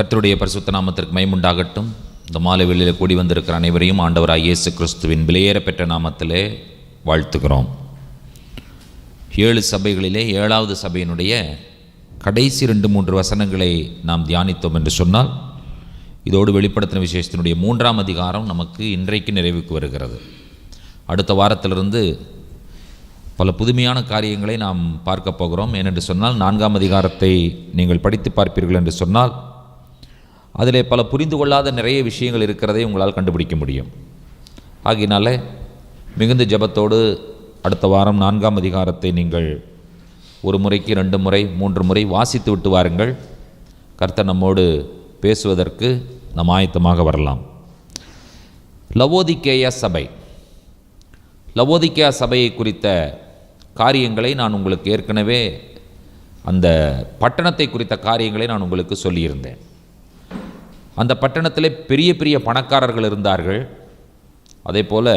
கர்த்தருடைய பரிசுத்த நாமத்திற்கு மகிமையுண்டாகட்டும். இந்த மாலை வேளையில் கூடி வந்திருக்கிற அனைவரையும் ஆண்டவராகிய இயேசு கிறிஸ்துவின் விலையேற பெற்ற நாமத்திலே வாழ்த்துகிறோம். 7 சபைகளிலே 7வது சபையினுடைய கடைசி 2-3 வசனங்களை நாம் தியானித்தோம் என்று சொன்னால், இதோடு வெளிப்படுத்தின விசேஷத்தினுடைய 3ஆம் அதிகாரம் நமக்கு இன்றைக்கு நிறைவுக்கு வருகிறது. அடுத்த வாரத்திலிருந்து பல புதுமையான காரியங்களை நாம் பார்க்க போகிறோம். ஏனென்று சொன்னால் 4ஆம் அதிகாரத்தை நீங்கள் படித்து பார்ப்பீர்கள் என்று சொன்னால், அதிலே பல புரிந்து கொள்ளாத நிறைய விஷயங்கள் இருக்கிறதை உங்களால் கண்டுபிடிக்க முடியும். ஆகையினால மிகுந்த ஜெபத்தோடு அடுத்த வாரம் 4ஆம் அதிகாரத்தை நீங்கள் 1 முறைக்கு 2 முறை 3 முறை வாசித்து விட்டு வாருங்கள். கர்த்தர் நம்மோடு பேசுவதற்கு நாம் ஆயத்தமாக வரலாம். லவோதிக்கேயா சபை. லவோதிக்கேயா சபையை குறித்த காரியங்களை நான் உங்களுக்கு ஏற்கனவே, அந்த பட்டணத்தை குறித்த காரியங்களை நான் உங்களுக்கு சொல்லியிருந்தேன். அந்த பட்டணத்திலே பெரிய பெரிய பணக்காரர்கள் இருந்தார்கள், அதே போல்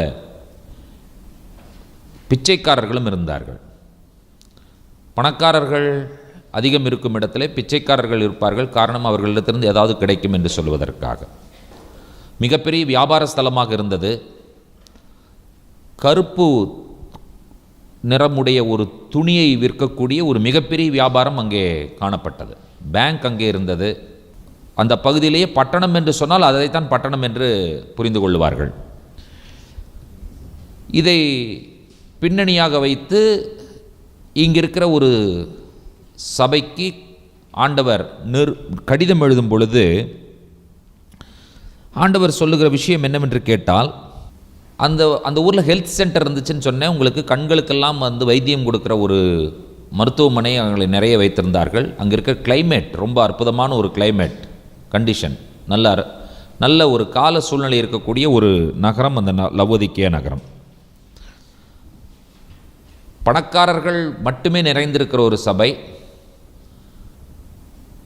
பிச்சைக்காரர்களும் இருந்தார்கள். பணக்காரர்கள் அதிகம் இருக்கும் இடத்திலே பிச்சைக்காரர்கள் இருப்பார்கள். காரணம், அவர்களிடத்திலிருந்து ஏதாவது கிடைக்கும் என்று சொல்வதற்காக. மிகப்பெரிய வியாபார ஸ்தலமாக இருந்தது. கருப்பு நிறமுடைய ஒரு துணியை விற்கக்கூடிய ஒரு மிகப்பெரிய வியாபாரம் அங்கே காணப்பட்டது. பேங்க் அங்கே இருந்தது. அந்த பகுதியிலேயே பட்டணம் என்று சொன்னால் அதைத்தான் பட்டணம் என்று புரிந்து கொள்வார்கள். இதை பின்னணியாக வைத்து இங்கிருக்கிற ஒரு சபைக்கு ஆண்டவர் கடிதம் எழுதும் பொழுது ஆண்டவர் சொல்லுகிற விஷயம் என்னவென்று கேட்டால், அந்த ஊரில் ஹெல்த் சென்டர் இருந்துச்சுன்னு சொன்னேன் உங்களுக்கு. கண்களுக்கெல்லாம் வைத்தியம் கொடுக்குற ஒரு மருத்துவமனை அவங்களை நிறைய வைத்திருந்தார்கள். அங்கே இருக்கிற கிளைமேட் ரொம்ப அற்புதமான ஒரு கிளைமேட் கண்டிஷன், நல்ல ஒரு கால சூழ்நிலை இருக்கக்கூடிய ஒரு நகரம் அந்த லவோதிக்கேயா நகரம். பணக்காரர்கள் மட்டுமே நிறைந்திருக்கிற ஒரு சபை.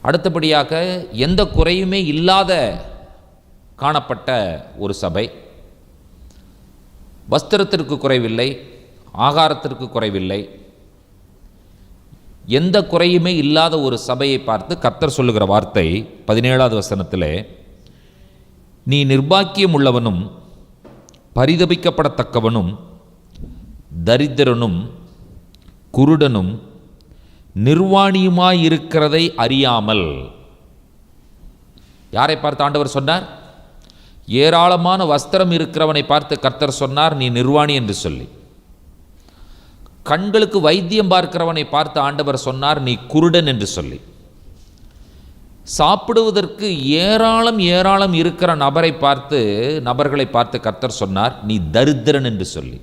அடுத்தபடியாக எந்த குறையுமே இல்லாத காணப்பட்ட ஒரு சபை. வஸ்திரத்திற்கு குறைவில்லை, ஆகாரத்திற்கு குறைவில்லை, எந்த குறையுமே இல்லாத ஒரு சபையை பார்த்து கர்த்தர் சொல்லுகிற வார்த்தை 17வது வசனத்திலே, நீ நிர்பாக்கியம் உள்ளவனும் பரிதபிக்கப்படத்தக்கவனும் தரித்திரனும் குருடனும் நிர்வாணியுமாயிருக்கிறதை அறியாமல். யாரை பார்த்து ஆண்டவர் சொன்னார்? ஏராளமான வஸ்திரம் இருக்கிறவனை பார்த்து கர்த்தர் சொன்னார், நீ நிர்வாணி என்று சொல்லி. கண்களுக்கு வைத்தியம் பார்க்கிறவனை பார்த்து ஆண்டவர் சொன்னார், நீ குருடன் என்று சொல்லி. சாப்பிடுவதற்கு ஏராளம் இருக்கிற நபர்களை பார்த்து கர்த்தர் சொன்னார், நீ தரித்திரன் என்று சொல்லி.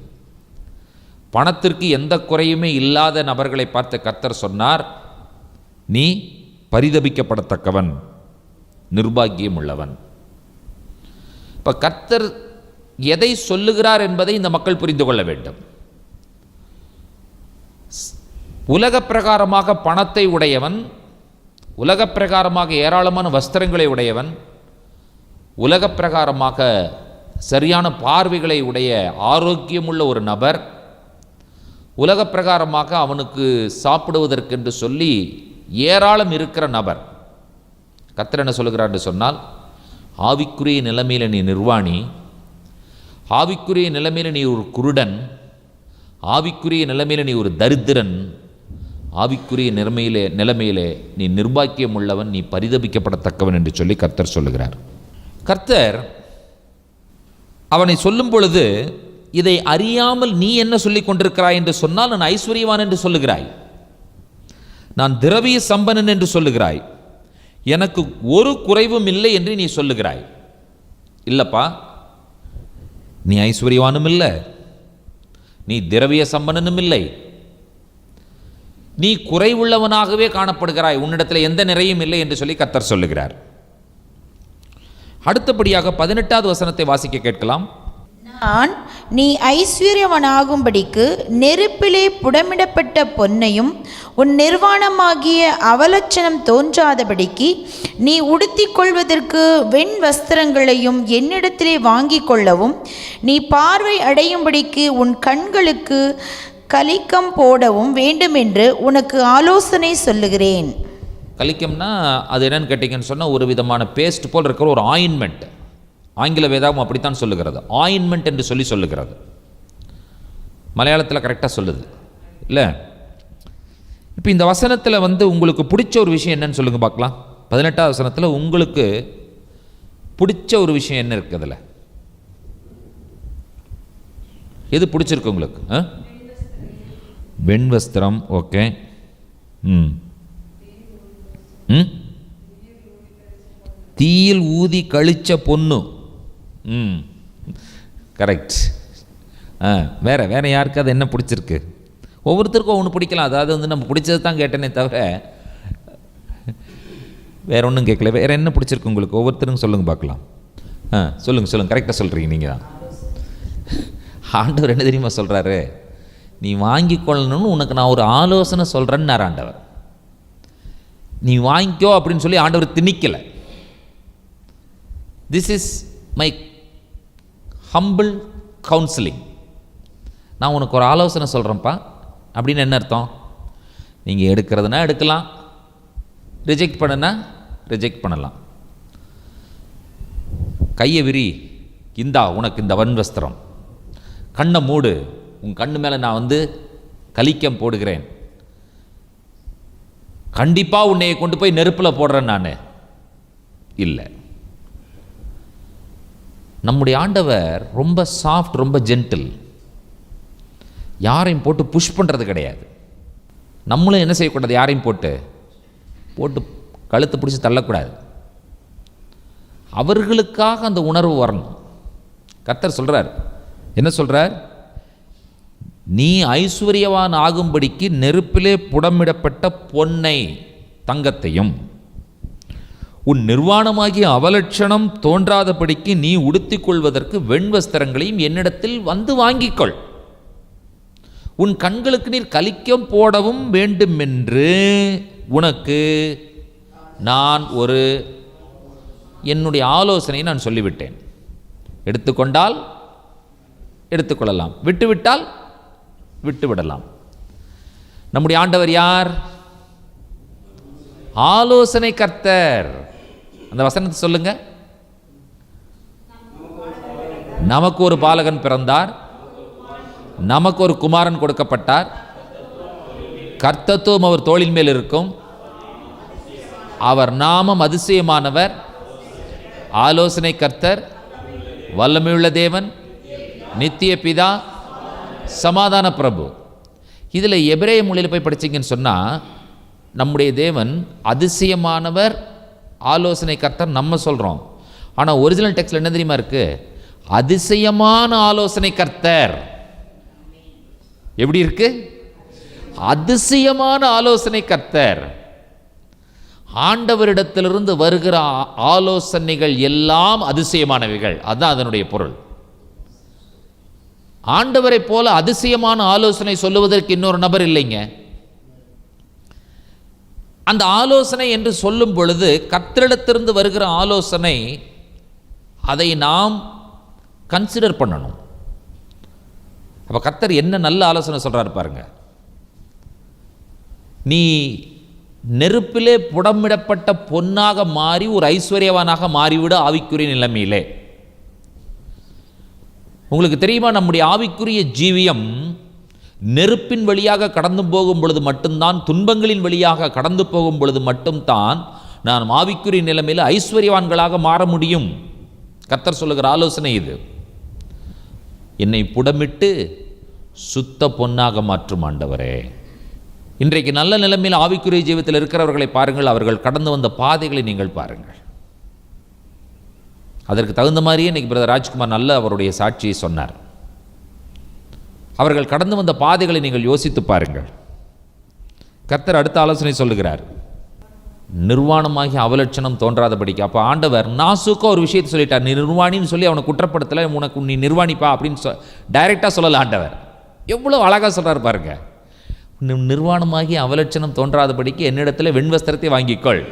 பணத்திற்கு எந்த குறையுமே இல்லாத நபர்களை பார்த்து கர்த்தர் சொன்னார், நீ பரிதபிக்கப்படத்தக்கவன், நிர்பாக்கியம் உள்ளவன். இப்போ கர்த்தர் எதை சொல்லுகிறார் என்பதை இந்த மக்கள் புரிந்து கொள்ள வேண்டும். உலக பிரகாரமாக பணத்தை உடையவன், உலக பிரகாரமாக ஏராளமான வஸ்திரங்களை உடையவன், உலக பிரகாரமாக சரியான பார்வைகளை உடைய ஆரோக்கியமுள்ள ஒரு நபர், உலக பிரகாரமாக அவனுக்கு சாப்பிடுவதற்கென்று சொல்லி ஏராளம் இருக்கிற நபர். கர்த்தர் என்ன சொல்லுகிறார் என்று சொன்னால், ஆவிக்குரிய நிலைமையில் நீ நிர்வாணி, ஆவிக்குரிய நிலைமையில் நீ ஒரு குருடன், ஆவிக்குரிய நிலைமையில் நீ ஒரு தரித்திரன், ஆவிக்குரிய நிலைமையிலே நீ நிர்பாக்கியம் உள்ளவன், நீ பரிதபிக்கப்படத்தக்கவன் என்று சொல்லி கர்த்தர் சொல்லுகிறார். கர்த்தர் அவனை சொல்லும் பொழுது, இதை அறியாமல் நீ என்ன சொல்லிக் கொண்டிருக்கிறாய் என்று சொன்னால், நான் ஐஸ்வர்யவான் என்று சொல்லுகிறாய், நான் திரவிய சம்பனன் என்று சொல்லுகிறாய், எனக்கு ஒரு குறைவும் இல்லை என்று நீ சொல்லுகிறாய். இல்லப்பா, நீ ஐஸ்வர்யவானும் இல்லை, நீ திரவிய சம்பனனும் இல்லை, நீ குறைவுள்ளவனாகவே காணப்படுகிறாய், உன்னிடத்தில் எந்த நிறையும் இல்லை என்று சொல்லி கர்த்தர் சொல்லுகிறார். அடுத்தபடியாக 18வது வசனத்தை வாசிக்க கேட்கலாம். நான் நீ ஐஸ்வர்யவனாகும்படிக்கு நெருப்பிலே புடமிடப்பட்ட பொன்னையும் உன் நிர்வாணமாகிய அவலட்சணம் தோன்றாதபடிக்கு நீ உடுத்திக் கொள்வதற்கு வெண் வஸ்திரங்களையும் என்னிடத்திலே வாங்கிக் கொள்ளவும், நீ பார்வை அடையும்படிக்கு உன் கண்களுக்கு கலிக்கம் போடவும் வேண்டுமென்று உனக்கு ஆலோசனை சொல்லுகிறேன். கலிக்கம்னா அது என்னன்னு கேட்டிங்கன்னு சொன்னால் ஒரு விதமான பேஸ்ட் போல் இருக்கிற ஒரு ஆயின்மெண்ட். ஆங்கில வேதாகம் அப்படித்தான் சொல்லுகிறது, ஆயின்மெண்ட் என்று சொல்லுகிறது. மலையாளத்தில் கரெக்டாக சொல்லுது இல்லை? இப்போ இந்த வசனத்தில் உங்களுக்கு பிடிச்ச ஒரு விஷயம் என்னன்னு சொல்லுங்கள் பார்க்கலாம். 18ஆம் வசனத்தில் உங்களுக்கு பிடிச்ச ஒரு விஷயம் என்ன இருக்குது? அதில் எது பிடிச்சிருக்கு உங்களுக்கு? வெண்வஸ்திரம். ஓகே. தீயில் ஊதி கழிச்ச பொண்ணு. கரெக்ட். வேற வேற யாருக்கு அது என்ன பிடிச்சிருக்கு? ஒவ்வொருத்தருக்கும் ஒன்று பிடிக்கலாம். அதாவது நம்ம பிடிச்சது தான் கேட்டேனே தவிர வேற ஒன்றும் கேட்கல. வேற என்ன பிடிச்சிருக்கு உங்களுக்கு? ஒவ்வொருத்தரும் சொல்லுங்க பார்க்கலாம். சொல்லுங்க. கரெக்டாக சொல்கிறீங்க நீங்கள் தான். ஆண்டவர் என்ன தெரியுமா சொல்கிறாரு? நீ வாங்கி கொள்ளணும்னு உனக்கு நான் ஒரு ஆலோசனை சொல்கிறேன்னார் ஆண்டவர். நீ வாங்கிக்கோ அப்படின்னு சொல்லி ஆண்டவர் திணிக்கலை. This is my humble counselling. நான் உனக்கு ஒரு ஆலோசனை சொல்கிறேன்ப்பா அப்படின்னு என்ன அர்த்தம்? நீங்கள் எடுக்கிறதுனா எடுக்கலாம், ரிஜெக்ட் பண்ணுனா ரிஜெக்ட் பண்ணலாம். கையை விரி, இந்தா உனக்கு இந்த வன்வஸ்திரம். கண்ணை மூடு, உன் கண்ணு மேலே நான் கலிக்கம் போடுகிறேன். கண்டிப்பாக உன்னையை கொண்டு போய் நெருப்பில் போடுறேன் நான் இல்லை. நம்முடைய ஆண்டவர் ரொம்ப சாஃப்ட், ரொம்ப ஜென்டில். யாரையும் போட்டு புஷ் பண்ணுறது கிடையாது. நம்மளும் என்ன செய்யக்கூடாது? யாரையும் போட்டு கழுத்து பிடிச்சி தள்ளக்கூடாது. அவர்களுக்காக அந்த உணர்வு வரணும். கர்த்தர் சொல்கிறார், என்ன சொல்கிறார்? நீ ஐஸ்வர்யவான் ஆகும்படிக்கு நெருப்பிலே புடமிடப்பட்ட பொன்னை தங்கத்தையும் உன் நிர்வாணமாகிய அவலட்சணம் தோன்றாதபடிக்கு நீ உடுத்திக் கொள்வதற்கு வெண்வஸ்திரங்களையும் என்னிடத்தில் வாங்கிக்கொள். உன் கண்களுக்கு நீர் கலிக்கம் போடவும் வேண்டுமென்று உனக்கு நான் என்னுடைய ஆலோசனையை நான் சொல்லிவிட்டேன். எடுத்துக்கொண்டால் எடுத்துக்கொள்ளலாம், விட்டுவிட்டால் விட்டுவிடலாம். நம்முடைய ஆண்டவர் யார்? ஆலோசனை கர்த்தர். அந்த வசனத்தை சொல்லுங்க. நமக்கு ஒரு பாலகன் பிறந்தார், நமக்கு ஒரு குமாரன் கொடுக்கப்பட்டார், கர்த்தத்துவம் அவர் தோளின் மேல் இருக்கும், அவர் நாமம் அதிசயமானவர், ஆலோசனை கர்த்தர், வல்லமையுள்ள தேவன், நித்திய பிதா, சமாதான பிரபு. இதில் எபிரேய மொழியில் போய் படிச்சிங்கன்னு சொன்னால் நம்முடைய தேவன் அதிசயமானவர், ஆலோசனை கர்த்தர் நம்ம சொல்கிறோம். ஆனால் ஒரிஜினல் டெக்ஸ்டில் என்ன தெரியுமா இருக்குது? அதிசயமான ஆலோசனை கர்த்தர். எப்படி இருக்கு? அதிசயமான ஆலோசனை கர்த்தர். ஆண்டவரிடத்திலிருந்து வருகிற ஆலோசனைகள் எல்லாம் அதிசயமானவைகள். அதுதான் அதனுடைய பொருள். ஆண்டவரை போல அதிசயமான ஆலோசனை சொல்லுவதற்கு இன்னொரு நபர் இல்லைங்க. அந்த ஆலோசனை என்று சொல்லும் பொழுது கர்த்தரிடத்திலிருந்து வருகிற ஆலோசனை, அதை நாம் கன்சிடர் பண்ணணும். அப்போ கர்த்தர் என்ன நல்ல ஆலோசனை சொல்கிறாரு பாருங்க. நீ நெருப்பிலே புடமிடப்பட்ட பொன்னாக மாறி ஒரு ஐஸ்வர்யவானாக மாறிவிட ஆவிக்குரிய நிலைமையிலே. உங்களுக்கு தெரியுமா, நம்முடைய ஆவிக்குரிய ஜீவியம் நெருப்பின் வழியாக கடந்து போகும் பொழுது மட்டும்தான், துன்பங்களின் வழியாக கடந்து போகும் பொழுது மட்டும்தான் நாம் ஆவிக்குரிய நிலைமையில் ஐஸ்வர்யவான்களாக மாற முடியும். கர்த்தர் சொல்லுகிற ஆலோசனை இது. என்னை புடமிட்டு சுத்த பொன்னாக மாற்றும் ஆண்டவரே. இன்றைக்கு நல்ல நிலைமையில் ஆவிக்குரிய ஜீவியத்தில் இருக்கிறவர்களை பாருங்கள், அவர்கள் கடந்து வந்த பாதைகளை நீங்கள் பாருங்கள். அதற்கு தகுந்த மாதிரியே இன்றைக்கி பிரதர் ராஜ்குமார் நல்ல அவருடைய சாட்சியை சொன்னார். அவர்கள் கடந்து வந்த பாதைகளை நீங்கள் யோசித்து பாருங்கள். கர்த்தர் அடுத்த ஆலோசனை சொல்லுகிறார், நிர்வாணமாகி அவலட்சணம் தோன்றாதபடிக்கு. அப்போ ஆண்டவர் நாசுக்காக ஒரு விஷயத்தை சொல்லிட்டார். நீ நிர்வாணின்னு சொல்லி அவனை குற்றப்படுத்தலை, உனக்கு நீ நிர்வாணிப்பா அப்படின்னு டைரெக்டாக சொல்லலை ஆண்டவர். எவ்வளோ அழகாக சொல்கிறார் பாருங்க. நிர்வாணமாகி அவலட்சணம் தோன்றாதபடிக்கு என்னிடத்தில் வெண்வஸ்திரத்தை வாங்கிக்கொள்.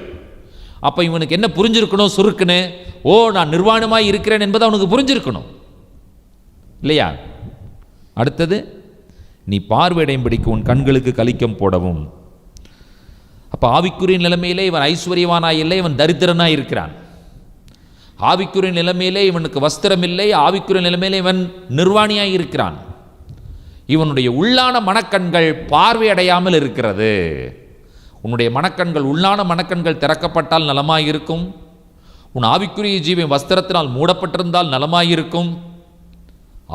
அப்போ இவனுக்கு என்ன புரிஞ்சிருக்கணும்? சுருக்குன்னு, ஓ நான் நிர்வாணமாக இருக்கிறேன் என்பது அவனுக்கு புரிஞ்சிருக்கணும் இல்லையா? அடுத்தது, நீ பார்வையடையும்படிக்கு உன் கண்களுக்கு கலிக்கம் போடவும். அப்போ ஆவிக்குரிய நிலைமையிலே இவன் ஐஸ்வர்யவானாய் இல்லை, இவன் தரித்திரனாய் இருக்கிறான். ஆவிக்குரிய நிலைமையிலே இவனுக்கு வஸ்திரம் இல்லை, ஆவிக்குரிய நிலைமையிலே இவன் நிர்வாணியாய் இருக்கிறான். இவனுடைய உள்ளான மனக்கண்கள் பார்வையடையாமல் இருக்கிறது. உன்னுடைய மனக்கண்கள், உள்ளான மனக்கண்கள் திறக்கப்பட்டால் நலமாயிருக்கும். உன் ஆவிக்குரிய ஜீவன் வஸ்திரத்தினால் மூடப்பட்டிருந்தால் நலமாயிருக்கும்.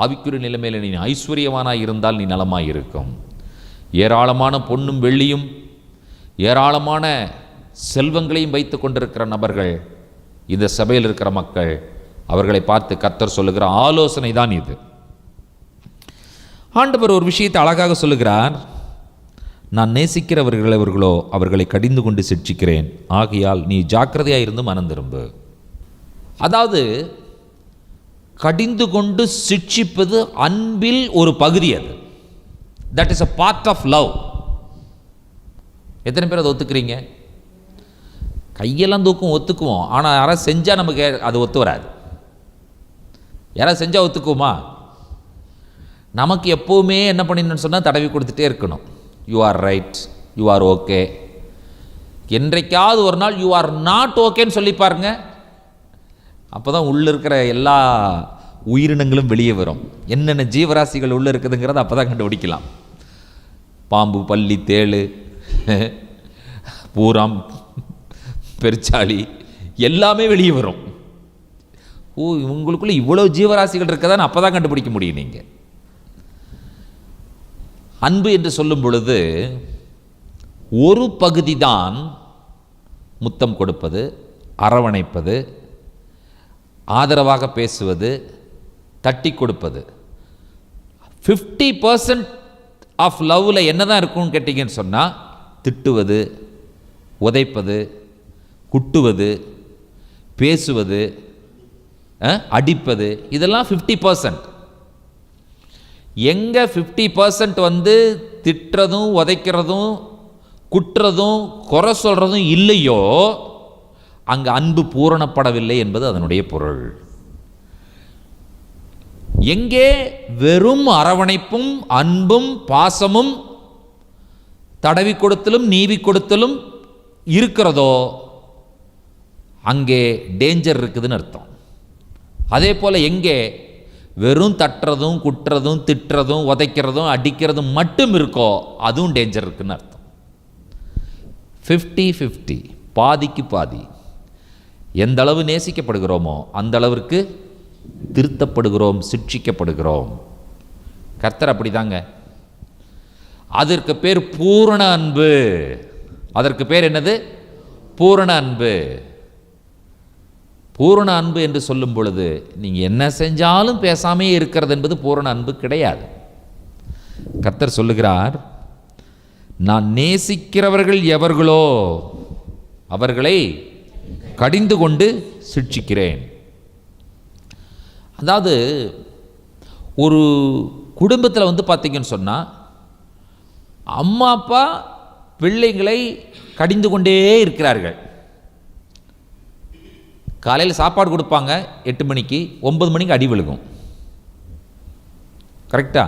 ஆவிக்குரிய நிலைமையில் நீ ஐஸ்வர்யவானாய் இருந்தால் நீ நலமாயிருக்கும். ஏராளமான பொன்னும் வெள்ளியும் ஏராளமான செல்வங்களையும் வைத்து கொண்டிருக்கிற நபர்கள், இந்த சபையில் இருக்கிற மக்கள், அவர்களை பார்த்து கர்த்தர் சொல்லுகிற ஆலோசனை தான் இது. ஆண்டவர் ஒரு விஷயத்தை அழகாக சொல்லுகிறார். நான் நேசிக்கிறவர்களோ அவர்களை கடிந்து கொண்டு சிட்சிக்கிறேன், ஆகையால் நீ ஜாக்கிரதையாக இருந்து மனம் திரும்பு. அதாவது கடிந்து கொண்டு சிட்சிப்பது அன்பில் ஒரு பகுதி. அது that is a part of love. எத்தனை பேர் அதை ஒத்துக்கிறீங்க? கையெல்லாம் தூக்கும், ஒத்துக்குவோம். ஆனால் யாராவது செஞ்சால் நமக்கு அது ஒத்து வராது. யாராவது செஞ்சால் ஒத்துக்குவோமா? நமக்கு எப்போவுமே என்ன பண்ணிடணும்னு சொன்னால் தடவி கொடுத்துட்டே இருக்கணும். You are right, you are okay. என்றைக்காவது ஒரு நாள் யூ ஆர் நாட் ஓகேன்னு சொல்லி பாருங்க. அப்போ தான் உள்ளே இருக்கிற எல்லா உயிரினங்களும் வெளியே வரும். என்னென்ன ஜீவராசிகள் உள்ளே இருக்குதுங்கிறத அப்போ தான் கண்டுபிடிக்கலாம். பாம்பு, பல்லி, தேளு, பூராம், பெருச்சாளி எல்லாமே வெளியே வரும். ஓ, உங்களுக்குள்ளே இவ்வளோ ஜீவராசிகள் இருக்கதான்னு அப்போ தான் கண்டுபிடிக்க முடியும். நீங்கள் அன்பு என்று சொல்லும் பொழுது ஒரு பகுதி தான் முத்தம் கொடுப்பது, அரவணைப்பது, ஆதரவாக பேசுவது, தட்டி கொடுப்பது. 50% ஆஃப் லவ்வில் என்ன தான் இருக்கும்னு கேட்டிங்கன்னு சொன்னால் திட்டுவது, உதைப்பது, குட்டுவது, பேசுவது, அடிப்பது, இதெல்லாம் 50%. எங்கே 50% திட்டுறதும் உதைக்கிறதும் குட்டுறதும் குறை சொல்கிறதும் இல்லையோ அங்கே அன்பு பூரணப்படவில்லை என்பது அதனுடைய பொருள். எங்கே வெறும் அரவணைப்பும் அன்பும் பாசமும் தடவி கொடுத்தலும் நீவி கொடுத்தலும் இருக்கிறதோ அங்கே டேஞ்சர் இருக்குதுன்னு அர்த்தம். அதே போல் எங்கே வெறும் தட்டுறதும் குட்டுறதும் திட்டுறதும் உதைக்கிறதும் அடிக்கிறதும் மட்டும் இருக்கோ அதுவும் டேஞ்சர் இருக்குன்னு அர்த்தம். 50-50, பாதிக்கு பாதி. எந்த அளவு நேசிக்கப்படுகிறோமோ அந்த அளவிற்கு திருத்தப்படுகிறோம், சிட்சிக்கப்படுகிறோம். கர்த்தர் அப்படிதாங்க. அதற்கு பேர் பூரண அன்பு. அதற்கு பேர் என்னது? பூரண அன்பு. பூரண அன்பு என்று சொல்லும் பொழுது நீங்கள் என்ன செஞ்சாலும் பேசாமே இருக்கிறது என்பது பூரண அன்பு கிடையாது. கர்த்தர் சொல்லுகிறார், நான் நேசிக்கிறவர்கள் எவர்களோ அவர்களை கடிந்து கொண்டு சிட்சிக்கிறேன். அதாவது ஒரு குடும்பத்தில் பார்த்தீங்கன்னு சொன்னால் அம்மா அப்பா பிள்ளைகளை கடிந்து கொண்டே இருக்கிறார்கள். காலையில் சாப்பாடு கொடுப்பாங்க 8 மணிக்கு, 9 மணிக்கு அடி விழுகும். கரெக்டா?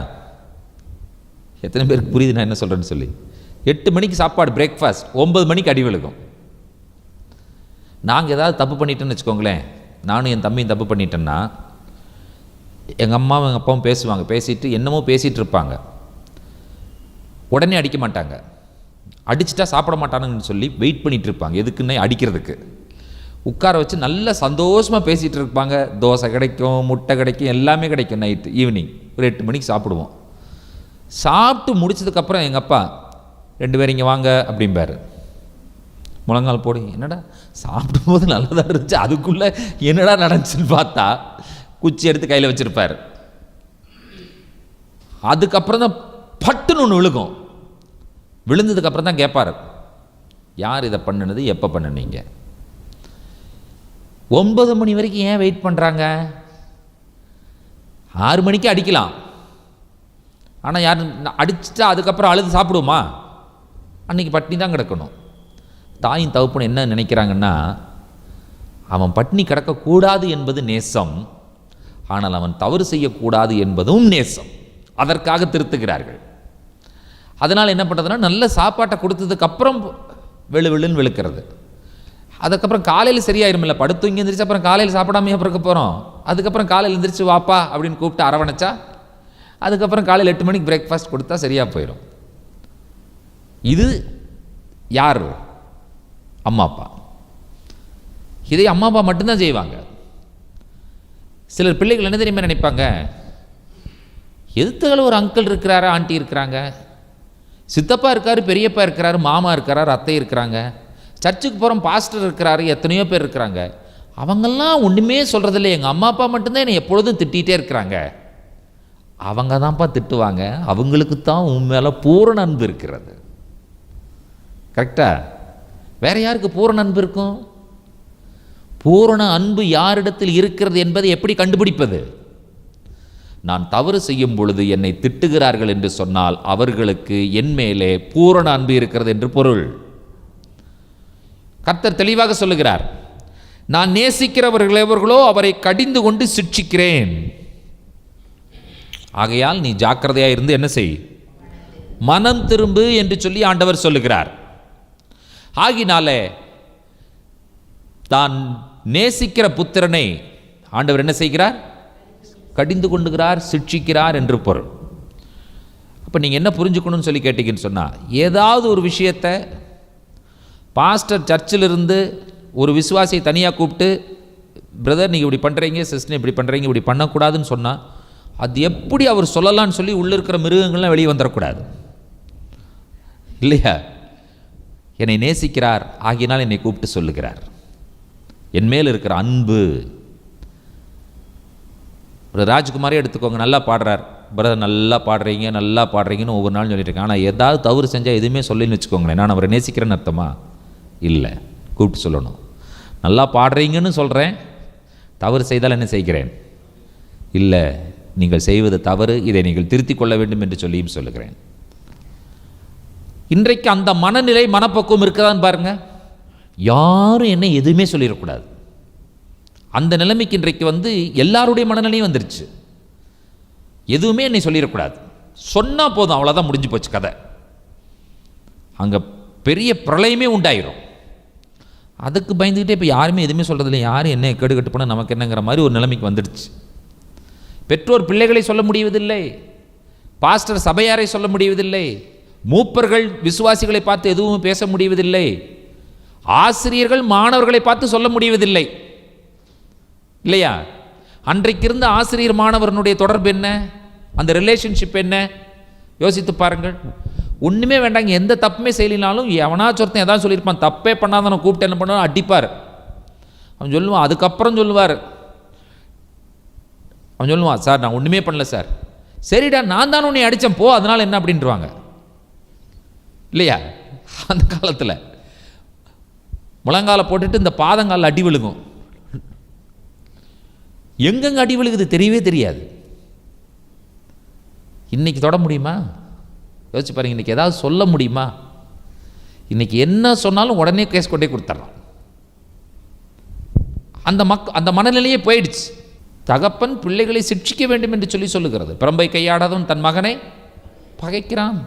எத்தனை பேருக்கு புரியுது நான் என்ன சொல்கிறேன்னு சொல்லி? 8 மணிக்கு சாப்பாடு பிரேக்ஃபாஸ்ட், 9 மணிக்கு அடி விழுகும். நாங்கள் ஏதாவது தப்பு பண்ணிட்டோன்னு வச்சுக்கோங்களேன், நானும் என் தம்பியும் தப்பு பண்ணிட்டேன்னா எங்கள் அம்மாவும் எங்கள் அப்பாவும் பேசுவாங்க. பேசிட்டு என்னமோ பேசிகிட்டு இருப்பாங்க. உடனே அடிக்க மாட்டாங்க. அடிச்சுட்டா சாப்பிட மாட்டானுங்கன்னு சொல்லி வெயிட் பண்ணிகிட்டு இருப்பாங்க. எதுக்குன்னு? அடிக்கிறதுக்கு. உட்கார வச்சு நல்ல சந்தோஷமாக பேசிகிட்டு இருப்பாங்க. தோசை கிடைக்கும், முட்டை கிடைக்கும், எல்லாமே கிடைக்கும். நைட்டு ஈவினிங் ஒரு 8 மணிக்கு சாப்பிடுவோம். சாப்பிட்டு முடிச்சதுக்கப்புறம் எங்கள் அப்பா 2 பேர் இங்கே வாங்க அப்படிம்பாரு. முழங்கால் போடு. என்னடா சாப்பிடும்போது நல்லதாக இருந்துச்சு, அதுக்குள்ளே என்னடா நடந்துச்சுன்னு பார்த்தா குச்சி எடுத்து கையில் வச்சுருப்பார். அதுக்கப்புறம் தான் பட்டுன்னு ஒன்று விழுகும். விழுந்ததுக்கப்புறம் தான் கேட்பார், யார் இதை பண்ணினது, எப்போ பண்ணினீங்க? 9 மணி வரைக்கும் ஏன் வெயிட் பண்ணுறாங்க? 6 மணிக்கு அடிக்கலாம். ஆனால் யார் அடிச்சுட்டா அதுக்கப்புறம் அழுது சாப்பிடுவோமா? அன்றைக்கி பட்டினி தான் கிடக்கணும். தாயும் தகப்பனும் என்ன நினைக்கிறாங்கன்னா, அவன் பட்டினி கிடக்கக்கூடாது என்பது நேசம், ஆனால் அவன் தவறு செய்யக்கூடாது என்பதும் நேசம். அதற்காக திருத்துகிறார்கள். அதனால் என்ன பண்ணுறதுன்னா, நல்ல சாப்பாட்டை கொடுத்ததுக்கப்புறம் வெளுன்னு வெளுக்கிறது. அதுக்கப்புறம் காலையில் சரியாயிருமில்ல, படுத்து இங்கே எந்திரிச்சு அப்புறம் காலையில் சாப்பிடாமையே பிறக்க போகிறோம். அதுக்கப்புறம் காலையில் எந்திரிச்சு வாப்பா அப்படின்னு கூப்பிட்டு அரவணைச்சா அதுக்கப்புறம் காலையில் 8 மணிக்கு பிரேக்ஃபாஸ்ட் கொடுத்தா சரியாக போயிடும். இது யார்? அம்மா அப்பா. இதை அம்மா அப்பா மட்டும்தான் செய்வாங்க. சிலர் பிள்ளைகள் என்ன தெரியுமா நினைப்பாங்க, எதுத்தாலும் ஒரு அங்கிள் இருக்கிறாரு, ஆண்டி இருக்கிறாங்க, சித்தப்பா இருக்காரு, பெரியப்பா இருக்கிறாரு, மாமா இருக்கிறாரு, அத்தை இருக்கிறாங்க, சர்ச்சுக்கு போகிறோம் பாஸ்டர் இருக்கிறாரு, எத்தனையோ பேர் இருக்கிறாங்க, அவங்கெல்லாம் ஒன்றுமே சொல்கிறதில்ல, எங்கள் அம்மா அப்பா மட்டும்தான் என்னை எப்பொழுதும் திட்டிகிட்டே இருக்கிறாங்க. அவங்க தான்ப்பா திட்டுவாங்க, அவங்களுக்கு தான் உன் மேலே பூரண அன்பு இருக்கிறது. கரெக்டா? வேற யாருக்கு பூரண அன்பு இருக்கும்? பூரண அன்பு யாரிடத்தில் இருக்கிறது என்பதை எப்படி கண்டுபிடிப்பது? நான் தவறு செய்யும் பொழுது என்னை திட்டுகிறார்கள் என்று சொன்னால் அவர்களுக்கு என் மேலே பூரண அன்பு இருக்கிறது என்று பொருள். கர்த்தர் தெளிவாக சொல்லுகிறார், நான் நேசிக்கிறவர்கள் எவர்களோ அவரை கடிந்து கொண்டு சிட்சிக்கிறேன். ஆகையால் நீ ஜாக்கிரதையாக இருந்து என்ன செய், மனம் திரும்பு என்று சொல்லி ஆண்டவர் சொல்லுகிறார். ஆகினாலே தான் நேசிக்கிற புத்திரனை ஆண்டவர் என்ன செய்கிறார்? கடிந்து கொண்டுகிறார், சிட்சிக்கிறார் என்று பொருள். அப்போ நீங்கள் என்ன புரிஞ்சுக்கணும்னு சொல்லி கேட்டீங்கன்னு சொன்னால், ஏதாவது ஒரு விஷயத்தை பாஸ்டர் சர்ச்சிலிருந்து ஒரு விசுவாசியை தனியாக கூப்பிட்டு, பிரதர் நீங்கள் இப்படி பண்ணுறீங்க, சிஸ்டர் இப்படி பண்ணுறீங்க, இப்படி பண்ணக்கூடாதுன்னு சொன்னால் அது எப்படி அவர் சொல்லலான்னு சொல்லி உள்ளே இருக்கிற மிருகங்கள்லாம் வெளியே வந்துடக்கூடாது இல்லையா? என்னை நேசிக்கிறார், ஆகினால் என்னை கூப்பிட்டு சொல்லுகிறார். என் மேல் இருக்கிற அன்பு. ஒரு ராஜ்குமாரே எடுத்துக்கோங்க, நல்லா பாடுறார், பிரதர் நல்லா பாடுறீங்கன்னு ஒவ்வொரு நாளும் சொல்லிட்டு இருக்கேன். ஆனால் ஏதாவது தவறு செஞ்சால் எதுவுமே சொல்லின்னு வச்சுக்கோங்களேன், நான் அவரை நேசிக்கிறேன்னு அர்த்தமா? இல்லை, கூப்பிட்டு சொல்லணும். நல்லா பாடுறீங்கன்னு சொல்கிறேன், தவறு செய்தால் என்ன செய்கிறேன்? இல்லை, நீங்கள் செய்வது தவறு, இதை நீங்கள் திருத்திக் கொள்ள வேண்டும் என்று சொல்லியும் சொல்லுகிறேன். இன்றைக்கு அந்த மனநிலை, மனப்பக்குவம் இருக்குதான்னு பாருங்க. யாரும் என்ன எதுவுமே சொல்லிடக்கூடாது. அந்த நிலைமைக்கு இன்றைக்கு எல்லாருடைய மனநிலையும் வந்துருச்சு. எதுவுமே என்னை சொல்லிடக்கூடாது, சொன்னால் போதும், அவ்வளோதான், முடிஞ்சு போச்சு கதை. அங்கே பெரிய பிரளயமே உண்டாயிரும். அதுக்கு பயந்துக்கிட்டே இப்போ யாருமே எதுவுமே சொல்கிறதில்லை. யாரும் என்ன கேடு கட்டு போனால் நமக்கு என்னங்கிற மாதிரி ஒரு நிலைமைக்கு வந்துடுச்சு. பெற்றோர் பிள்ளைகளை சொல்ல முடிவதில்லை, பாஸ்டர் சபையாரை சொல்ல முடிவதில்லை, மூப்பர்கள் விசுவாசிகளை பார்த்து எதுவும் பேச முடிவதில்லை, ஆசிரியர்கள் மாணவர்களை பார்த்து சொல்ல முடிவதில்லை இல்லையா? அன்றைக்கு இருந்த ஆசிரியர் மாணவனுடைய தொடர்பு என்ன, அந்த ரிலேஷன்ஷிப் என்ன யோசித்து பாருங்கள். ஒன்றுமே வேண்டாங்க, எந்த தப்புமே செய்யலினாலும் எவனாச்சும் ஒருத்தன் எதாவது சொல்லியிருப்பான், தப்பே பண்ணாத கூப்பிட்டு என்ன பண்ணுவான், அடிப்பார். அவன் சொல்லுவான், அதுக்கப்புறம் சொல்லுவார், அவன் சொல்லுவான், சார் நான் ஒன்றுமே பண்ணல சார். சரிடா, நான் தானே உன்னை அடித்தேன் போ, அதனால் என்ன அப்படின்ட்டுருவாங்க இல்லையா? அந்த காலத்தில் முழங்கால போட்டுட்டு இந்த பாதங்காலில் அடி விழுகும். எங்கெங்க அடி விழுகுது தெரியவே தெரியாது. இன்னைக்கு தொட முடியுமா? யோசிச்சு பாருங்க. இன்னைக்கு ஏதாவது சொல்ல முடியுமா? இன்னைக்கு என்ன சொன்னாலும் உடனே கேஸ் கொண்டே கொடுத்துட்றான். அந்த மனநிலையே போயிடுச்சு. தகப்பன் பிள்ளைகளை சிட்சிக்க வேண்டும் என்று சொல்லி சொல்லுகிறது. பிரம்பை கையாடாதவன் தன் மகனை பகைக்கிறான்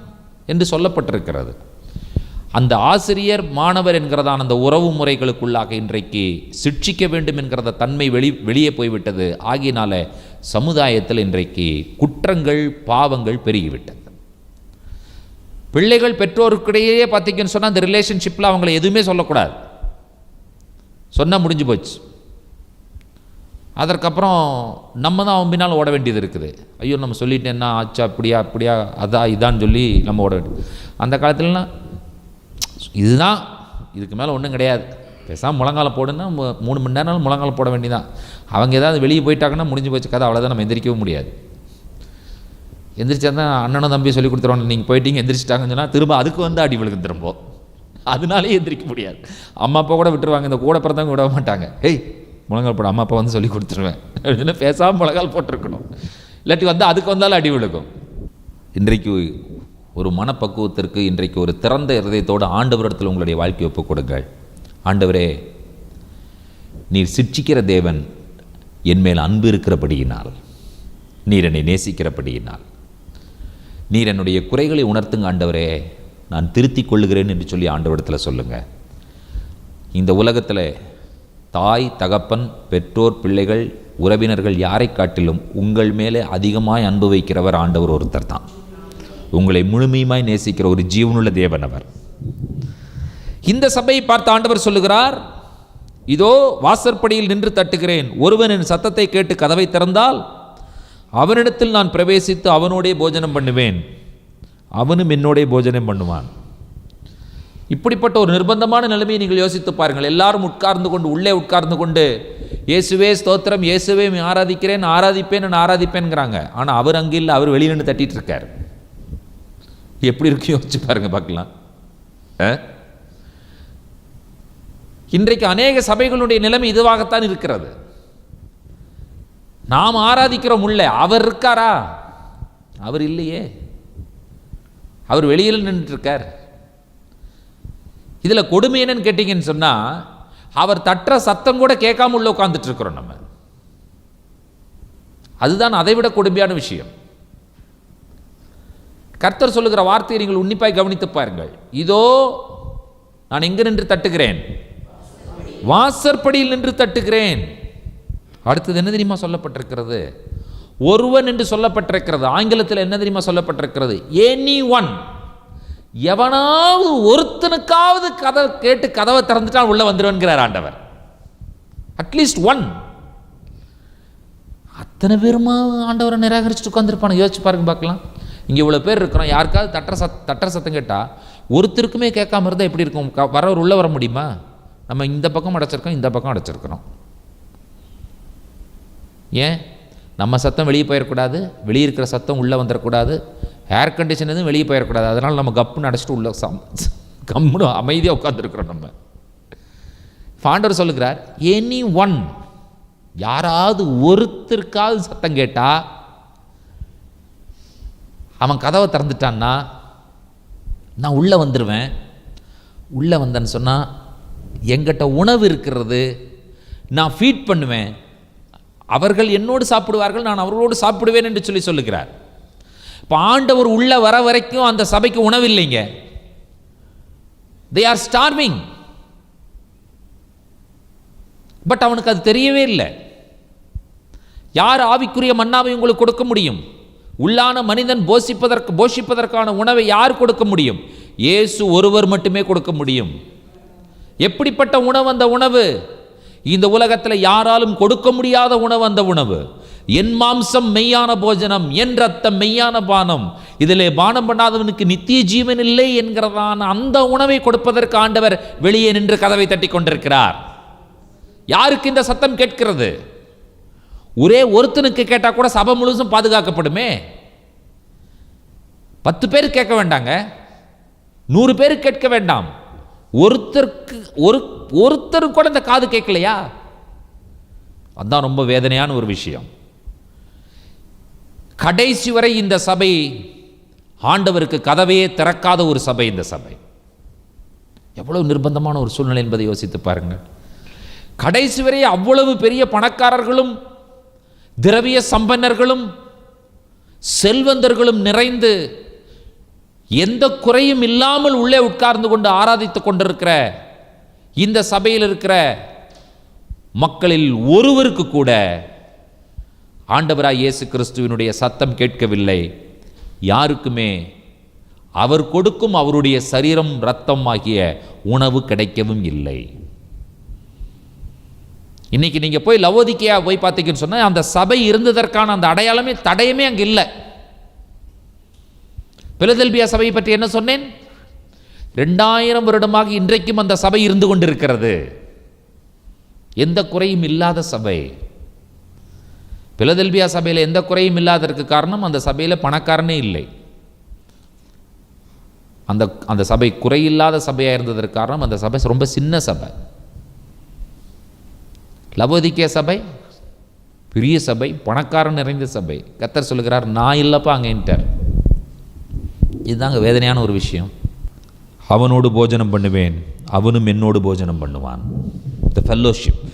என்று சொல்லப்பட்டிருக்கிறது. அந்த ஆசிரியர் மாணவர் என்கிறதான அந்த உறவு முறைகளுக்குள்ளாக இன்றைக்கு சிட்சிக்க வேண்டும் என்கிறத தன்மை வெளியே போய்விட்டது. ஆகினால சமுதாயத்தில் இன்றைக்கு குற்றங்கள் பாவங்கள் பெருகிவிட்டது. பிள்ளைகள் பெற்றோருக்கிடையே பார்த்தீங்கன்னு சொன்னால் அந்த ரிலேஷன்ஷிப்பில் அவங்கள எதுவுமே சொல்லக்கூடாது, சொன்னால் முடிஞ்சு போச்சு. அதற்கப்புறம் நம்ம தான் அவன் பின்னால் ஓட வேண்டியது இருக்குது. ஐயோ நம்ம சொல்லிட்டேன்னா ஆச்சா, அப்படியா அதான் இதான்னு சொல்லி நம்ம ஓட வேண்டியது. அந்த காலத்துலலாம் இதுதான், இதுக்கு மேலே ஒன்றும் கிடையாது, பேசாமல் முழங்கால போடுன்னா 3 மணி நேரம் முழங்கால போட வேண்டியதான். அவங்க ஏதாவது வெளியே போயிட்டாங்கன்னா முடிஞ்சு போச்சு கதை, அவ்வளோதான், நம்ம எந்திரிக்கவும் முடியாது. எந்திரிச்சா தான் அண்ணனும் தம்பியை சொல்லி கொடுத்துருவாங்க, நீங்கள் போயிட்டீங்க எந்திரிச்சிட்டாங்கன்னு சொன்னால் திரும்ப அதுக்கு அடி விழுகு திரும்ப, அதனாலே எந்திரிக்க முடியாது. அம்மா அப்பா கூட விட்டுருவாங்க, இந்த கூட பிறந்தவங்க விட மாட்டாங்க. ஏய் முழங்கால் போட, அம்மா அப்பா சொல்லி கொடுத்துருவேன் அப்படின்னு பேசாமல் முழங்கால் போட்டிருக்கணும். இல்லாட்டி அதுக்கு வந்தாலும் அடி விழுகும். இன்றைக்கு ஒரு மனப்பக்குவத்திற்கு இன்றைக்கு ஒரு திறந்த இருதயத்தோடு ஆண்டவரிடத்தில் உங்களுடைய வாழ்க்கையை ஒப்புக் கொடுங்கள். ஆண்டவரே, நீர் சிட்சிக்கிற தேவன், என் மேல் அன்பு இருக்கிறபடியினால், நீர் என்னை நேசிக்கிறபடியினால், நீர் என்னுடைய குறைகளை உணர்த்துங்க ஆண்டவரே, நான் திருத்திக் கொள்ளுகிறேன் என்று சொல்லி ஆண்டவரிடத்தில் சொல்லுங்கள். இந்த உலகத்தில் தாய், தகப்பன், பெற்றோர், பிள்ளைகள், உறவினர்கள் யாரை காட்டிலும் உங்கள் மேலே அதிகமாய் அன்பு வைக்கிறவர் ஆண்டவர் ஒருத்தர் தான். உங்களை முழுமையுமாய் நேசிக்கிற ஒரு ஜீவனுள்ள தேவன் அவர். இந்த சபையை பார்த்து ஆண்டவர் சொல்லுகிறார், இதோ வாசற்படியில் நின்று தட்டுகிறேன், ஒருவன் என் சத்தத்தை கேட்டு கதவை திறந்தால் அவனிடத்தில் நான் பிரவேசித்து அவனோடே போஜனம் பண்ணுவேன், அவனும் என்னோடே போஜனம் பண்ணுவான். இப்படிப்பட்ட ஒரு நிர்பந்தமான நிலைமையை நீங்கள் யோசித்து பாருங்கள். எல்லாரும் உட்கார்ந்து கொண்டு, உள்ளே உட்கார்ந்து கொண்டு இயேசுவே ஸ்தோத்திரம், இயேசுவே ஆராதிக்கிறேன், ஆராதிப்பேன், நான் ஆராதிப்பேன்ங்கிறாங்க. ஆனால் அவர் அங்கே இல்லை, அவர் வெளியே நின்று தட்டிட்டு இருக்கார். எப்படி இருக்கு யோசிச்சு பாருங்க, பார்க்கலாம். இன்றைக்கு அநேக சபைகளுடைய நிலைமை இதுவாகத்தான் இருக்கிறது. நாம் ஆராதிக்கிறோம் உள்ள, அவர் இருக்காரா? அவர் இல்லையே, அவர் வெளியில் நின்று இருக்கார். இதில் கொடுமை என்னன்னு கேட்டீங்கன்னு சொன்னால், அவர் தட்டுற சத்தம் கூட கேட்காம உள்ள உட்கார்ந்துட்டு இருக்கிறோம் நம்ம. அதுதான் அதைவிட கொடுமையான விஷயம். கர்த்தர் சொல்லுகிற வார்த்தையை நீங்கள் உன்னிப்பாய் கவனித்து பாருங்கள். இதோ நான் எங்கு நின்று தட்டுகிறேன்? வாசற்படியில் நின்று தட்டுகிறேன். அடுத்தது என்ன தெரியுமா சொல்லப்பட்டிருக்கிறது? ஒருவன் என்று சொல்லப்பட்டிருக்கிறது. ஆங்கிலத்தில் என்ன தெரியுமா சொல்லப்பட்டிருக்கிறது? Any one. எவனாவது ஒருத்தனுக்காவது கதவை கேட்டு கதவை திறந்துட்டா உள்ள வந்துடுவேன்கிறார் ஆண்டவர். At least one. அத்தனை பேருமா ஆண்டவரை நிராகரிச்சுட்டு உட்காந்துருப்பானு யோசிச்சு பாருங்க, பார்க்கலாம். இங்கே இவ்வளோ பேர் இருக்கிறோம், யாருக்காவது தட்டுற சத்தம் கேட்டால் ஒருத்தருக்குமே கேட்காம இருந்தால் எப்படி இருக்கும்? வரவர் உள்ளே வர முடியுமா? நம்ம இந்த பக்கம் அடைச்சிருக்கோம், இந்த பக்கம் அடைச்சிருக்கிறோம். ஏன் நம்ம சத்தம் வெளியே போயிடக்கூடாது, வெளியே இருக்கிற சத்தம் உள்ளே வந்துடக்கூடாது, ஏர் கண்டிஷன் எதுவும் வெளியே போயிடக்கூடாது. அதனால் நம்ம கப்புன்னு அடைச்சிட்டு உள்ள கம்முன்னு அமைதியாக உட்காந்துருக்குறோம். நம்ம ஆண்டவர் சொல்லுகிறார், எனி ஒன், யாராவது ஒருத்தருக்காவது சத்தம் கேட்டா, அவன் கதவை திறந்துட்டான்னா நான் உள்ளே வந்துடுவேன். உள்ளே வந்தேன்னு சொன்னால் எங்கிட்ட உணவு இருக்கிறது, நான் ஃபீட் பண்ணுவேன், அவர்கள் என்னோடு சாப்பிடுவார்கள், நான் அவர்களோடு சாப்பிடுவேன் என்று சொல்லி சொல்லுகிறார். இப்போ ஆண்டவர் உள்ள வர வரைக்கும் அந்த சபைக்கு உணவு இல்லைங்க. they are starving. பட் அவனுக்கு அது தெரியவே இல்லை. யார் ஆவிக்குரிய மன்னாவை உங்களுக்கு கொடுக்க முடியும்? உள்ளான மனிதன் போஷிப்பதற்கான உணவை யார் கொடுக்க முடியும்? இயேசு ஒருவர் மட்டுமே கொடுக்க முடியும். எப்படிப்பட்ட உணவு அந்த உணவு? இந்த உலகத்தில் யாராலும் கொடுக்க முடியாத உணவு அந்த உணவு. என் மாம்சம் மெய்யான போஜனம், என் ரத்தம் மெய்யான பானம், இதிலே பானம் பண்ணாதவனுக்கு நித்திய ஜீவன் இல்லை என்கிறதான அந்த உணவை கொடுப்பதற்கு ஆண்டவர் வெளியே நின்று கதவை தட்டி கொண்டிருக்கிறார். யாருக்கு இந்த சத்தம் கேட்கிறது? ஒரே ஒருத்தனுக்கு கேட்டால் கூட சபை முழுசும் பாதுகாக்கப்படுமே. 10 பேர் கேட்க வேண்டாங்க, 100 பேர் கேட்க வேண்டாம், ஒருத்தருக்கு கூட இந்த காது கேட்கலையா? அதுதான் ரொம்ப வேதனையான ஒரு விஷயம். கடைசி வரை இந்த சபை ஆண்டவருக்கு கதவையே திறக்காத ஒரு சபை. இந்த சபை எவ்வளவு நிர்பந்தமான ஒரு சூழ்நிலை என்பதை யோசித்து பாருங்கள். கடைசி வரை அவ்வளவு பெரிய பணக்காரர்களும் திரவிய சம்பன்னர்களும் செல்வந்தர்களும் நிறைந்து எந்த குறையும் இல்லாமல் உள்ளே உட்கார்ந்து கொண்டு ஆராதித்துக் கொண்டிருக்கிற இந்த சபையில் இருக்கிற மக்களில் ஒருவருக்கு கூட ஆண்டவராய் இயேசு கிறிஸ்துவினுடைய சத்தம் கேட்கவில்லை. யாருக்குமே அவர் கொடுக்கும் அவருடைய சரீரம் இரத்தம் ஆகிய உணவு கிடைக்கவும் இல்லை. இன்னைக்கு நீங்க போய் லவோதிக்கேயா போய் பார்த்தீங்கன்னு சொன்னா அந்த சபை இருந்ததற்கான அந்த அடையாளமே தடயமே அங்கே இல்லை. பிலதெல்பியா சபையை பற்றி என்ன சொன்னேன்? 2000 வருடமாக இன்றைக்கும் அந்த சபை இருந்து கொண்டிருக்கிறது. எந்த குறையும் இல்லாத சபை. பிலதெல்பியா சபையில் எந்த குறையும் இல்லாததற்கு காரணம் அந்த சபையில் பணக்காரனே இல்லை. அந்த சபை குறையில்லாத சபையாக இருந்ததற்கு காரணம் அந்த சபை ரொம்ப சின்ன சபை. லவோதிக்கேயா சபை பெரிய சபை, பணக்காரன் நிறைந்த சபை. கர்த்தர் சொல்லுகிறார், நான் இல்லப்பா அங்கேன்ட்டார். இதுதாங்க வேதனையான ஒரு விஷயம். அவனோடு போஜனம் பண்ணுவேன், அவனும் என்னோடு போஜனம் பண்ணுவான். த ஃபெல்லோஷிப்.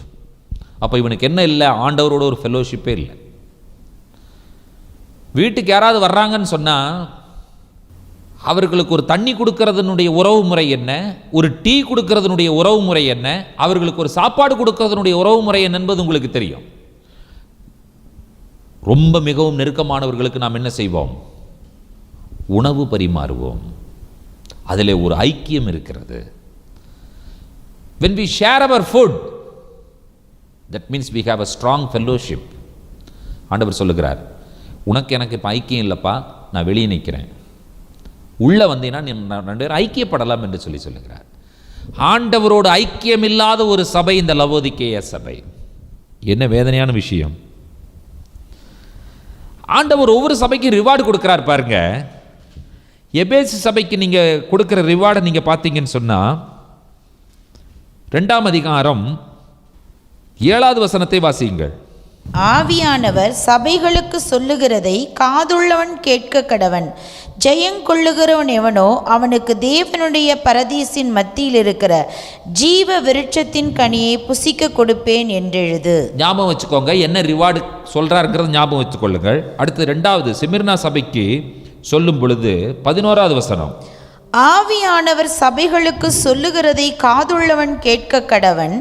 அப்போ இவனுக்கு என்ன இல்லை? ஆண்டவரோட ஒரு ஃபெல்லோஷிப்பே இல்லை. வீட்டுக்கு யாராவது வர்றாங்கன்னு சொன்னால் அவர்களுக்கு ஒரு தண்ணி கொடுக்கறதுனுடைய உறவு முறை என்ன, ஒரு டீ கொடுக்கறதுனுடைய உறவு முறை என்ன, அவர்களுக்கு ஒரு சாப்பாடு கொடுக்கறதுனுடைய உறவு முறை என்ன என்பது உங்களுக்கு தெரியும். ரொம்ப மிகவும் நெருக்கமானவர்களுக்கு நாம் என்ன செய்வோம்? உணவு பரிமாறுவோம். அதிலே ஒரு ஐக்கியம் இருக்கிறது. When we share our food, that means we have a strong fellowship. ஆண்டவர் சொல்லுகிறார், உனக்கு எனக்கு இப்போ ஐக்கியம் இல்லைப்பா, நான் வெளியே நிற்கிறேன், உள்ளே வந்தீங்கன்னா ரெண்டு பேரும் ஐக்கியப்படலாம் என்று சொல்லுகிறார். ஆண்டவரோடு ஐக்கியம் இல்லாத ஒரு சபை இந்த லவோதிக்கேய சபை. என்ன வேதனையான விஷயம்! ஆண்டவர் ஒவ்வொரு சபைக்கும் ரிவார்டு கொடுக்குறார் பாருங்க. எபேசு சபைக்கு நீங்கள் கொடுக்குற ரிவார்டை நீங்கள் பார்த்தீங்கன்னு சொன்னால் 2ஆம் அதிகாரம் 7வது வசனத்தை வாசியுங்கள். ஆவியானவர் சபைகளுக்கு சொல்லுகிறதை காதுள்ளவன் கேட்க கடவன். ஜெயங்கொள்ளுகிறவன் எவனோ அவனுக்கு தேவனுடைய பரதீசின் மத்தியில் இருக்கிற ஜீவ விருட்சத்தின் கனியை புசிக்க கொடுப்பேன் என்றெழுது. ஞாபகம் வச்சுக்கோங்க, என்ன ரிவார்டு சொல்றாருங்கிறது ஞாபகம் வச்சுக்கொள்ளுங்கள். அடுத்து 2வது சிமிர்னா சபைக்கு சொல்லும் பொழுது 11வது வசனம். ஆவியானவர் சபைகளுக்கு சொல்லுகிறதை காதுள்ளவன் கேட்க கடவன்.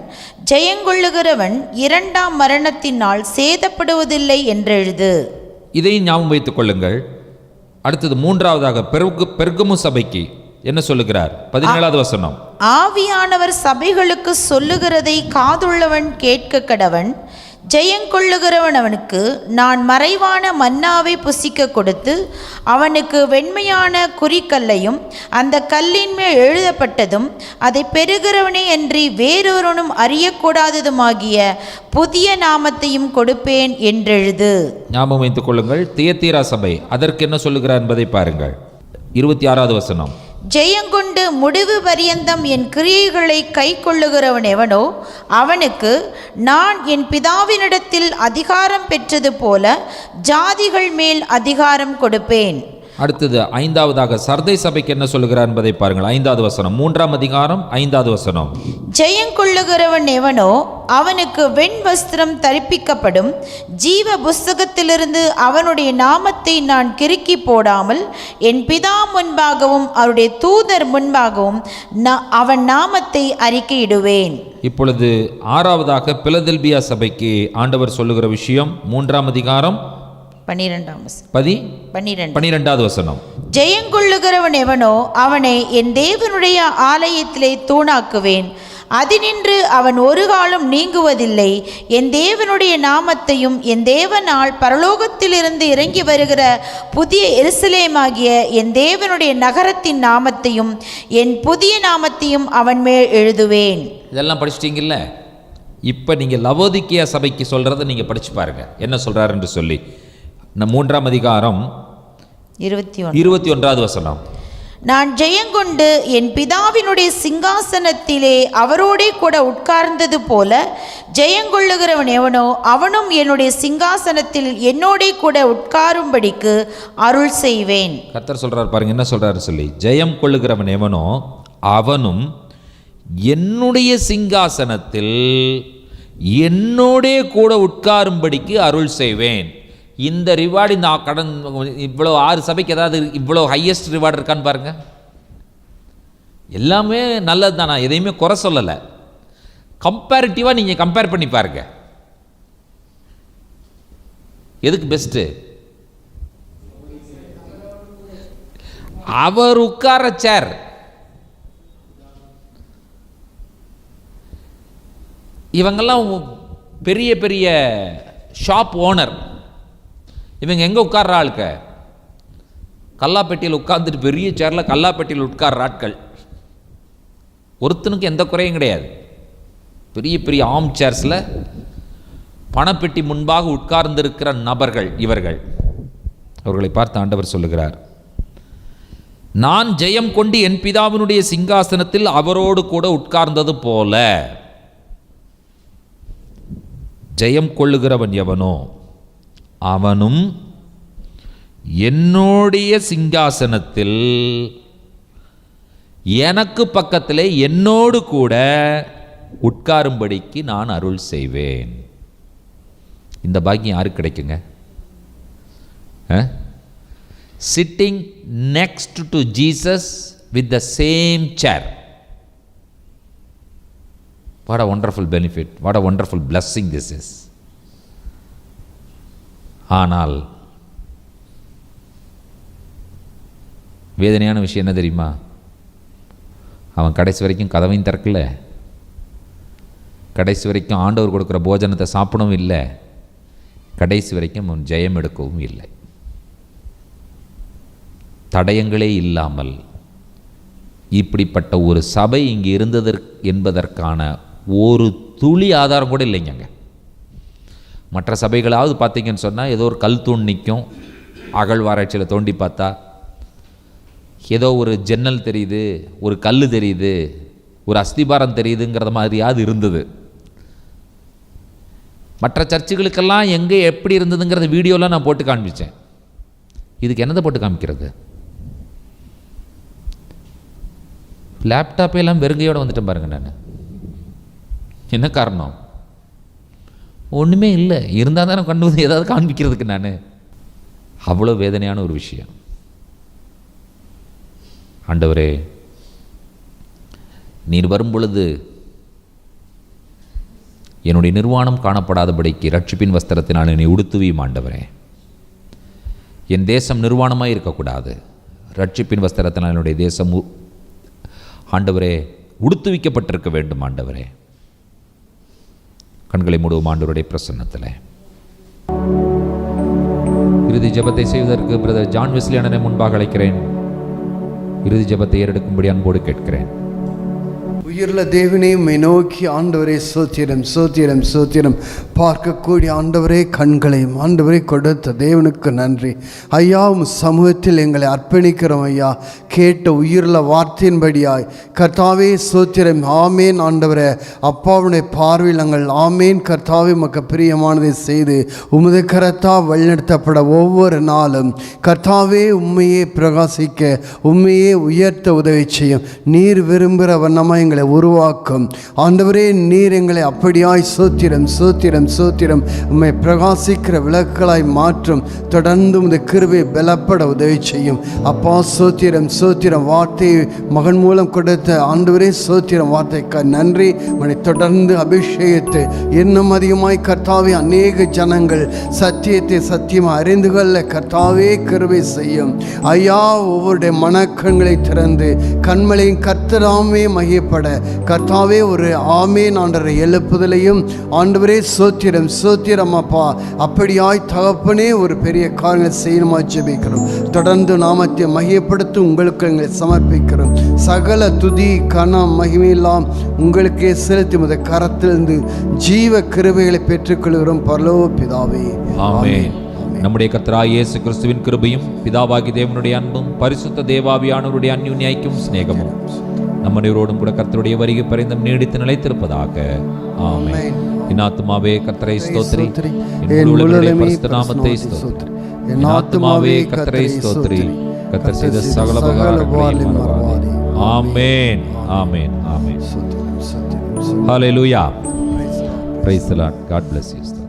ஜெயங்கொள்ளுகிறவன் 2ஆம் மரணத்தினால் சேதப்படுவதில்லை என்றெழுது. இதையும் ஞாபகம் வைத்துக் கொள்ளுங்கள். அடுத்தது 3வதாக பெர்கமு சபைக்கு என்ன சொல்லுகிறார்? 17வது வசனம். ஆவியானவர் சபைகளுக்கு சொல்லுகிறதை காதுள்ளவன் கேட்க கடவன். ஜெயங்கொள்ளுகிறவன் அவனுக்கு நான் மறைவான மன்னாவை புசிக்க கொடுத்து அவனுக்கு வெண்மையான குறிக்கல்லையும் அந்த கல்லின் மேல் எழுதப்பட்டதும் அதை பெறுகிறவனே அன்றி வேறொருவனும் அறியக்கூடாததுமாகிய புதிய நாமத்தையும் கொடுப்பேன் என்றெழுது. ஞாபகம் வைத்துக் கொள்ளுங்கள். தியத்தீரா சபை அதற்கு என்ன சொல்லுகிறார் என்பதை பாருங்கள். 26வது வசனம். ஜெயங்கொண்டு முடிவு பரியந்தம் என் கிரியைகளை கை கொள்ளுகிறவன் எவனோ அவனுக்கு நான் என் பிதாவினிடத்தில் அதிகாரம் பெற்றது போல ஜாதிகள் மேல் அதிகாரம் கொடுப்பேன். அடுத்தது 5வதாக சர்தை சபைக்கு என்ன சொல்லுகிறார் என்பதை பாருங்கள். 5வது வசனம். 3ஆம் அதிகாரம் 5வது வசனம். ஜெயங்கொள்ளுகிறவன் எவனோ அவனுக்கு வெண் வஸ்திரம் தரிப்பிக்கப்படும். ஜீவ புஸ்தகத்திலிருந்து அவனுடைய நாமத்தை நான் கிறுக்கி போடாமல் என் பிதா முன்பாகவும் அவருடைய தூதர் முன்பாகவும் அவன் நாமத்தை அறிக்கையிடுவேன். இப்பொழுது 6வதாக பிலதெல்பியா சபைக்கு ஆண்டவர் சொல்லுகிற விஷயம் 3ஆம் அதிகாரம் 12வது வசனம். ஜெயங்கொள்ளுகிறவன் எவனோ அவனை என் தேவனுடைய ஆலயத்திலே தூணாக்குவேன். அதினின்று அவன் ஒரு காலம் நீங்குவதில்லை. என் தேவனுடைய நாமத்தையும் என் தேவனால் பரலோகத்திலிருந்து இறங்கி வருகிற புதிய எருசலேமாகிய என் தேவனுடைய நகரத்தின் நாமத்தையும் என் புதிய நாமத்தையும் அவன் மேல் எழுதுவேன். இதெல்லாம் படிச்சிட்டீங்கல்ல? இப்போ நீங்கள் லவோதிக்கேயா சபைக்கு சொல்கிறத நீங்கள் படிச்சு பாருங்க, என்ன சொல்கிறார் என்று சொல்லி. 3ஆம் அதிகாரம் 21வது வசனம். நான் ஜெயங்கொண்டு என் பிதாவினுடைய சிங்காசனத்திலே அவரோடே கூட உட்கார்ந்தது போல ஜெயங்கொள்ளுகிறவன் எவனோ அவனும் என்னுடைய சிங்காசனத்தில் என்னோடே கூட உட்காரும்படிக்கு அருள் செய்வேன். கர்த்தர் சொல்றார் பாருங்க, என்ன சொல்றாரு சொல்லி. ஜெயம் கொள்ளுகிறவன் எவனோ அவனும் என்னுடைய சிங்காசனத்தில் என்னோடே கூட உட்காரும்படிக்கு அருள் செய்வேன். இந்த ரிவார்டு இந்த கடன் இவ்வளோ 6 சபைக்கு ஏதாவது இவ்வளோ ஹையஸ்ட் ரிவார்டு இருக்கான்னு பாருங்க. எல்லாமே நல்லது தான், நான் எதையுமே குறை சொல்லலை. கம்பேரிட்டிவாக நீங்கள் கம்பேர் பண்ணி பாருங்க, எதுக்கு பெஸ்ட்டு? அவர் உட்கார சேர், இவங்கெல்லாம் பெரிய பெரிய ஷாப் ஓனர். இவங்க எங்கே உட்கார்ற ஆளுக்க? கல்லாப்பெட்டியில் உட்கார்ந்துட்டு பெரிய சேரில் கல்லாப்பெட்டியில் உட்கார்ற ஆட்கள். ஒருத்தனுக்கு எந்த குறையும் கிடையாது. பெரிய பெரிய ஆம் சேர்ஸில் பணப்பெட்டி முன்பாக உட்கார்ந்திருக்கிற நபர்கள் இவர்கள். அவர்களை பார்த்து ஆண்டவர் சொல்லுகிறார், நான் ஜெயம் கொண்டு என் பிதாவினுடைய சிங்காசனத்தில் அவரோடு கூட உட்கார்ந்தது போல ஜெயம் கொள்ளுகிறவன் எவனோ அவனும் என்னுடைய சிங்காசனத்தில் எனக்கு பக்கத்திலே என்னோடு கூட உட்காரும்படிக்கு நான் அருள் செய்வேன். இந்த பாக்கியம் யாருக்கு கிடைக்குங்க? sitting next to Jesus with the same chair. What a wonderful benefit, what a wonderful blessing this is. ஆனால் வேதனையான விஷயம் என்ன தெரியுமா? அவன் கடைசி வரைக்கும் கதவையும் திறக்கல, கடைசி வரைக்கும் ஆண்டவர் கொடுக்குற போஜனத்தை சாப்பிடவும் இல்லை, கடைசி வரைக்கும் அவன் ஜெயம் எடுக்கவும் இல்லை. தடயங்களே இல்லாமல் இப்படிப்பட்ட ஒரு சபை இங்கே இருந்தது என்பதற்கான ஒரு துளி ஆதாரம் கூட இல்லைங்க. மற்ற சபைகளாவது பார்த்தீங்கன்னு சொன்னால் ஏதோ ஒரு கல் தூண் நிற்கும், அகழ்வாராய்ச்சியில் தோண்டி பார்த்தா ஏதோ ஒரு ஜன்னல் தெரியுது, ஒரு கல் தெரியுது, ஒரு அஸ்திபாரம் தெரியுதுங்கிறத மாதிரியாவது இருந்தது. மற்ற சர்ச்சுகளுக்கெல்லாம் எங்கே எப்படி இருந்ததுங்கிறத வீடியோலாம் நான் போட்டு காண்பித்தேன். இதுக்கு என்னதை போட்டு காமிக்கிறது? லேப்டாப்பே எல்லாம் வெறுங்கையோடு வந்துட்டேன் பாருங்கள். நான் என்ன காரணம்? ஒன்றுமே இல்லை, இருந்தால் தானே கொண்டு வந்து ஏதாவது காண்பிக்கிறதுக்கு. நான் அவ்வளோ வேதனையான ஒரு விஷயம். ஆண்டவரே, நீர் வரும் பொழுது என்னுடைய நிர்வாணம் காணப்படாதபடிக்கு ரட்சிப்பின் வஸ்திரத்தினால் என்னை உடுத்துவியும். ஆண்டவரே, என் தேசம் நிர்வாணமாக இருக்கக்கூடாது, ரட்சிப்பின் வஸ்திரத்தினால் என்னுடைய தேசம் ஆண்டவரே உடுத்துவிக்கப்பட்டிருக்க வேண்டும். ஆண்டவரே, கண்களை மூடுவோம் ஆண்டவருடைய பிரசன்னத்தில். இறுதி ஜெபத்தை செய்வதற்கு பிரதர் ஜான் வெஸ்லி அண்ணனை முன்பாக அழைக்கிறேன். இறுதி ஜெபத்தை ஏறெடுக்கும்படி அன்போடு கேட்கிறேன். உயிருள்ள தேவனே, உம்மை நோக்கி ஆண்டவரே சோத்திரம் சோத்திரம் சோத்திரம். பார்க்கக்கூடிய ஆண்டவரே, கண்களையும் ஆண்டவரே கொடுத்த தேவனுக்கு நன்றி ஐயா. உம் சமூகத்தில் எங்களை அர்ப்பணிக்கிறோம் ஐயா. கேட்ட உயிருள்ள வார்த்தையின்படியாய் கர்த்தாவே சோத்திரம். ஆமேன் ஆண்டவரே. அப்பாவுடைய பார்வையில் நாங்கள் ஆமேன் கர்த்தாவே உமக்கு பிரியமானதை செய்து உமது கரத்தா வழிநடத்தப்பட ஒவ்வொரு நாளும் கர்த்தாவே உண்மையே பிரகாசிக்க, உண்மையே உயர்த்த உதவி செய்யும். நீர் விரும்புகிற வண்ணமாக எங்களை உருவாக்கும் ஆண்டவரே. நீர் எங்களை அப்படியாய் சோத்திரம் சோத்திரம் சோத்திரம் உம்மை பிரகாசிக்கிற விளக்குகளாய் மாற்றும். தொடர்ந்து உமது கிருபை பலப்பட உதவி செய்யும் அப்பா. சோத்திரம் சோத்திரம். வார்த்தையை மகன் மூலம் கொடுத்த ஆண்டவரே சோத்திரம். வார்த்தைக்கு நன்றி. உம்மை தொடர்ந்து அபிஷேகத்தை இன்னும் அதிகமாய் கர்த்தாவே அநேக ஜனங்கள் சத்தியத்தை சத்தியமாக அறிந்து கொள்ள கர்த்தாவே கிருபை செய்யும் ஐயா. ஒவ்வொருடைய மனக்கண்களை திறந்து கண்மலையும் கர்த்தராமே மகிப்பட கர்த்தாவே ஒரு ஆமேன் ஆண்டவரை எழுப்புதலையும் ஆண்டவரே சோத்திரம் சோத்திரம் அப்பா. அப்படியாய் தகப்பனே ஒரு பெரிய காரியங்களை செய்யணுமா ஜெபிக்கிறோம். தொடர்ந்து நாமத்தை மகிமைப்படுத்தும் உங்களுக்கு எங்களை சமர்ப்பிக்கிறோம். சகல துதி கனம் மகிமையெல்லாம் உங்களுக்கே செலுத்தி முத கரத்திலிருந்து ஜீவ கிருபைகளை பெற்றுக்கொள்கிறோம் பரலோக பிதாவே. ஆமென். நம்முடைய கர்த்தராகிய இயேசு கிறிஸ்துவின் கிருபையும் பிதாவாகிய தேவனுடைய அன்பும் பரிசுத்த தேவாவியானவருடைய அந்யோன்ய ஐக்கியமும் சிநேகமும் நம்மனைவரோடும் கூட கர்த்தருடைய வருகை பரிந்தும் நீடித்து நிலைத்திருப்பதாக. ஆமென். என் ஆத்துமாவே கர்த்தரை ஸ்தோத்திரி, என் முழுவதுமே பரிசுத்த நாமத்தை ஸ்தோத்திரி. என் ஆத்துமாவே கர்த்தரை ஸ்தோத்திரி, கர்த்தர் செய்த சகல உபகாரங்களையும் மறவாதே. ஆமென் ஆமென் ஆமென். ஹல்லேலூயா. Praise the Lord. God bless you.